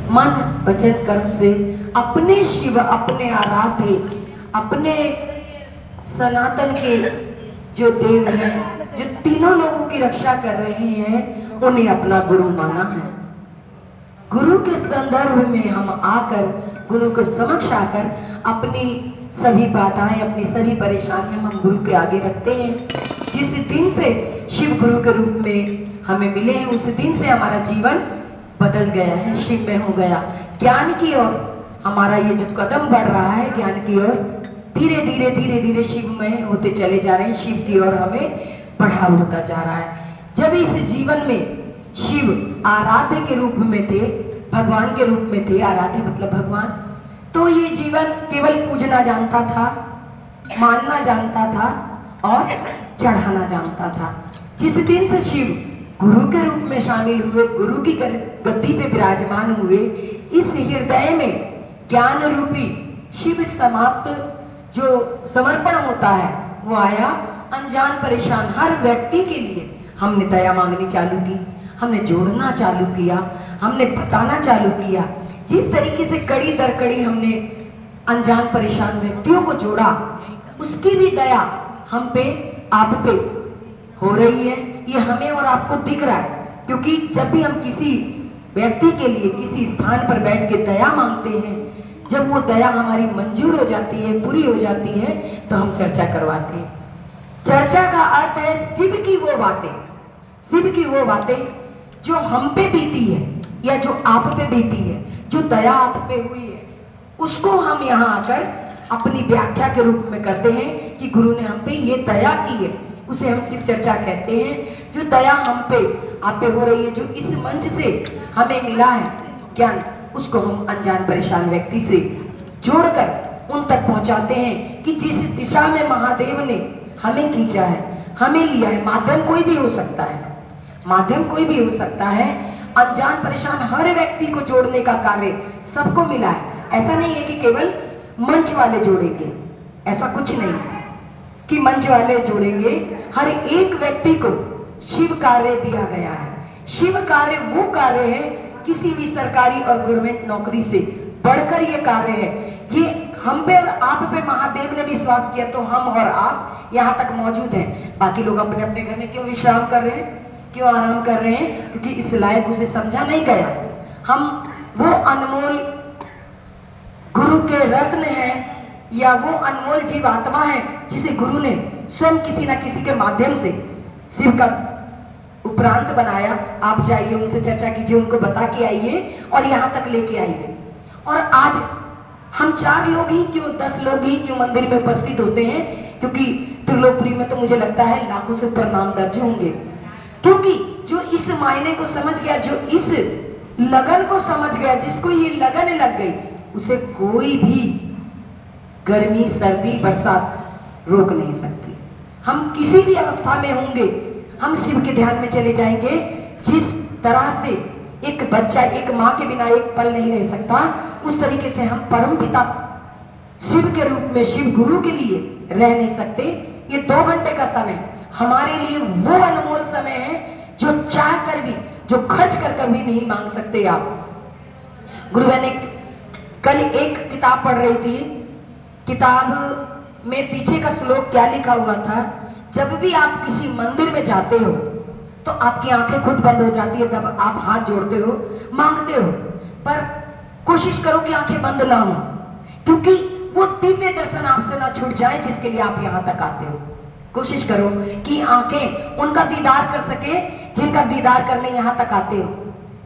मन वचन कर्म से अपने शिव, अपने आराध्य, अपने सनातन के जो देव हैं, जो तीनों लोगों की रक्षा कर रहे हैं, उन्हें अपना गुरु माना है। गुरु के संदर्भ में हम आकर, गुरु के समक्ष आकर अपनी सभी बाधाएं, अपनी सभी परेशानियां हम गुरु के आगे रखते हैं। जिस दिन से शिव गुरु के रूप में हमें मिले हैं, उस दिन से हमारा जीवन बदल गया है, शिव में हो गया। ज्ञान की ओर हमारा ये जो कदम बढ़ रहा है, ज्ञान की ओर, धीरे धीरे धीरे धीरे शिव में होते चले जा रहे हैं, शिव की ओर हमें बढ़ाव होता जा रहा है। जब इस जीवन में शिव आराध्य के रूप में थे, भगवान के रूप में थे, आराध्य मतलब भगवान, तो ये जीवन केवल पूजना जानता था, मानना जानता था और चढ़ाना जानता था। जिस दिन से शिव गुरु के रूप में शामिल हुए, गुरु की गद्दी पे विराजमान हुए, इस हृदय में ज्ञान रूपी शिव समाप्त जो समर्पण होता है वो आया। अनजान परेशान हर व्यक्ति के लिए हमने दया मांगनी चालू की, हमने जोड़ना चालू किया, हमने बताना चालू किया। जिस तरीके से कड़ी दर कड़ी हमने अनजान परेशान व्यक्तियों को जोड़ा, उसकी भी दया हम पे, आप पे हो रही है। ये हमें और आपको दिख रहा है, क्योंकि जब भी हम किसी व्यक्ति के लिए किसी स्थान पर बैठ के दया मांगते हैं, जब वो दया हमारी मंजूर हो जाती है, पूरी हो जाती है, तो हम चर्चा करवाते हैं। चर्चा का अर्थ है शिव की वो बातें, शिव की वो बातें जो हम पे बीती है या जो आप पे बीती है, जो दया आप पे हुई है, उसको हम यहाँ आकर अपनी व्याख्या के रूप में करते हैं कि गुरु ने हम पे ये दया की है। उसे हम शिव चर्चा कहते हैं। जो दया हम पे, आप पे हो रही है, जो इस मंच से हमें मिला है ज्ञान, उसको हम अनजान परेशान व्यक्ति से जोड़कर उन तक पहुंचाते हैं कि जिस दिशा में महादेव ने हमें खींचा है, हमें लिया है। माध्यम कोई भी हो सकता है, माध्यम कोई भी हो सकता है। अनजान परेशान हर व्यक्ति को जोड़ने का कार्य सबको मिला है। ऐसा नहीं है कि केवल मंच वाले जोड़ेंगे, ऐसा कुछ नहीं कि मंच वाले जोड़ेंगे। हर एक व्यक्ति को शिव कार्य दिया गया है। शिव कार्य वो कार्य है, किसी भी सरकारी और गवर्नमेंट नौकरी से बढ़कर ये कार्य है। ये हम पे और आप पे महादेव ने विश्वास किया, तो हम और आप यहाँ तक मौजूद हैं। बाकी लोग अपने अपने घर में क्यों विश्राम कर रहे हैं, क्यों आराम कर रहे हैं? क्योंकि इस लायक उसे समझा नहीं गया। हम वो अनमोल गुरु के रत्न हैं, या वो अनमोल जीवात्मा है जिसे गुरु ने स्वयं किसी ना किसी के माध्यम से शिव का उपरांत बनाया। आप जाइए, उनसे चर्चा कीजिए, उनको बता के आइए और यहाँ तक लेके आइए। और आज हम 4 लोग ही क्यों, 10 लोग ही क्यों मंदिर में उपस्थित होते हैं? क्योंकि त्रिलोकपुरी में तो मुझे लगता है लाखों से ऊपर नाम दर्ज होंगे। क्योंकि जो इस मायने को समझ गया, जो इस लगन को समझ गया, जिसको ये लगन लग गई, उसे कोई भी गर्मी, सर्दी, बरसात रोक नहीं सकती। हम किसी भी अवस्था में होंगे, हम शिव के ध्यान में चले जाएंगे। जिस तरह से एक बच्चा एक माँ के बिना एक पल नहीं रह सकता, उस तरीके से हम परमपिता शिव के रूप में, शिव गुरु के लिए रह नहीं सकते। ये 2 घंटे का समय हमारे लिए वो अनमोल समय है जो चाह कर भी, जो खर्च कर कर भी नहीं मांग सकते आप। गुरु ने कल एक किताब पढ़ रही थी, किताब में पीछे का श्लोक क्या लिखा हुआ था? जब भी आप किसी मंदिर में जाते हो तो आपकी आंखें खुद बंद हो जाती है, तब आप हाथ जोड़ते हो, मांगते हो, पर कोशिश करो कि आंखें बंद ना हो, क्योंकि वो दिव्य दर्शन आपसे ना छूट जाए जिसके लिए आप यहाँ तक आते हो। कोशिश करो कि आंखें उनका दीदार कर सके जिनका दीदार करने यहाँ तक आते हो,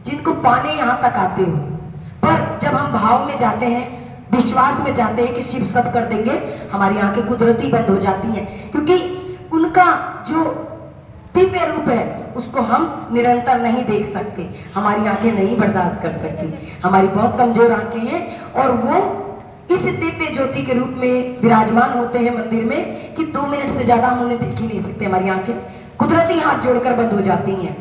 जिनको पाने यहाँ तक आते हो। पर जब हम भाव में जाते हैं, विश्वास में जाते हैं कि शिव सब कर देंगे, हमारी आंखें कुदरती बंद हो जाती हैं, क्योंकि उनका जो दिव्य रूप है उसको हम निरंतर नहीं देख सकते। हमारी आंखें नहीं बर्दाश्त कर सकती, हमारी बहुत कमजोर आंखें हैं। और वो इस दिव्य ज्योति के रूप में विराजमान होते हैं मंदिर में कि 2 मिनट से ज्यादा हम उन्हें देख ही नहीं सकते। हमारी आंखें कुदरती हाथ जोड़कर बंद हो जाती हैं।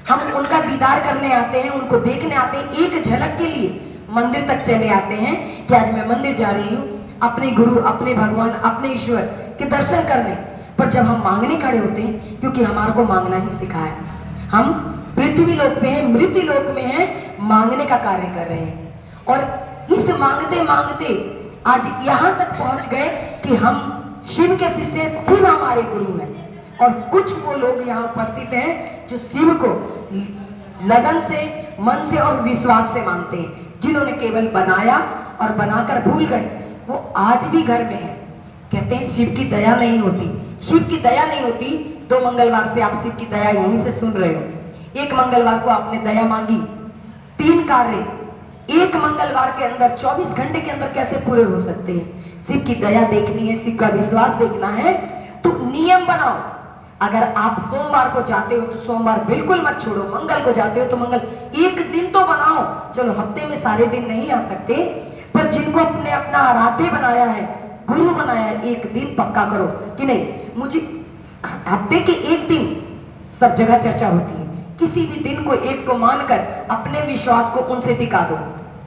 हम उनका दीदार करने आते हैं, उनको देखने आते हैं, एक झलक के लिए मंदिर तक चले आते हैं कि आज मैं मंदिर जा रही हूँ अपने गुरु, अपने भगवान, अपने ईश्वर के दर्शन करने। पर जब हम मांगने खड़े होते हैं, क्योंकि हमारे को मांगना ही सिखाया, हम पृथ्वी लोक में है, मृत्यु लोक में है, मांगने का कार्य कर रहे हैं। और इस मांगते मांगते आज यहां तक पहुंच गए कि हम शिव के शिष्य, शिव हमारे गुरु हैं। और कुछ वो लोग यहाँ उपस्थित हैं जो शिव को लगन से, मन से और विश्वास से मानते हैं। जिन्होंने केवल बनाया और बनाकर भूल गए, वो आज भी घर में है। कहते हैं शिव की दया नहीं होती, शिव की दया नहीं होती। 2 मंगलवार से आप शिव की दया यहीं से सुन रहे हो। एक मंगलवार को आपने दया मांगी, 3 कार्य एक मंगलवार के अंदर 24 घंटे के अंदर कैसे पूरे हो सकते हैं? शिव की दया देखनी है, शिव का विश्वास देखना है तो नियम बनाओ। अगर आप सोमवार को जाते हो तो सोमवार बिल्कुल मत छोड़ो, मंगल को जाते हो तो मंगल, एक दिन तो बनाओ। चलो हफ्ते में सारे दिन नहीं आ सकते, पर जिनको अपने अपना आराध्य बनाया है, गुरु बनाया है, एक दिन पक्का करो कि नहीं मुझे हफ्ते के एक दिन। सब जगह चर्चा होती है, किसी भी दिन को एक को मानकर अपने विश्वास को उनसे टिका दो।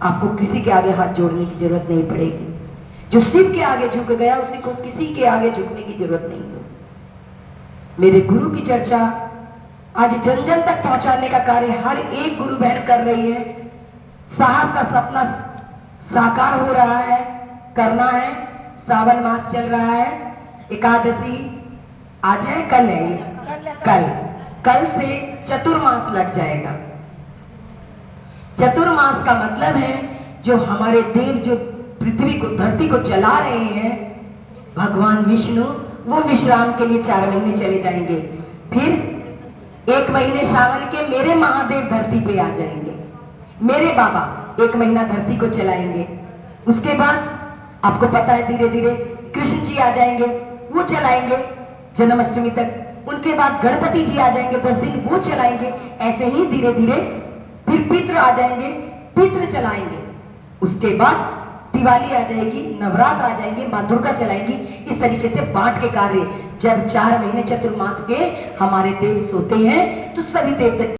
आपको किसी के आगे हाथ जोड़ने की जरूरत नहीं पड़ेगी। जो शिव के आगे झुक गया उसी को किसी के आगे झुकने की जरूरत नहीं है। मेरे गुरु की चर्चा आज जन जन तक पहुंचाने का कार्य हर एक गुरु बहन कर रही है। साहब का सपना साकार हो रहा है, करना है। सावन मास चल रहा है, एकादशी आज है, कल है, कल से चतुर्मास लग जाएगा। चतुर्मास का मतलब है जो हमारे देव जो पृथ्वी को, धरती को चला रहे हैं, भगवान विष्णु, वो विश्राम के लिए 4 महीने चले जाएंगे। फिर 1 महीने सावन के मेरे महादेव धरती पे आ जाएंगे। मेरे बाबा 1 महीना धरती को चलाएंगे। उसके बाद आपको पता है धीरे धीरे कृष्ण जी आ जाएंगे, वो चलाएंगे जन्माष्टमी तक। उनके बाद गणपति जी आ जाएंगे, 10 दिन वो चलाएंगे। ऐसे ही धीरे धीरे फिर पितृ आ जाएंगे, पितृ चलाएंगे। उसके बाद दिवाली आ जाएगी, नवरात्र आ जाएंगे, माँ दुर्गा चलाएंगी। इस तरीके से बांट के कार्य। जब 4 महीने चतुर्मास के हमारे देव सोते हैं तो सभी देवता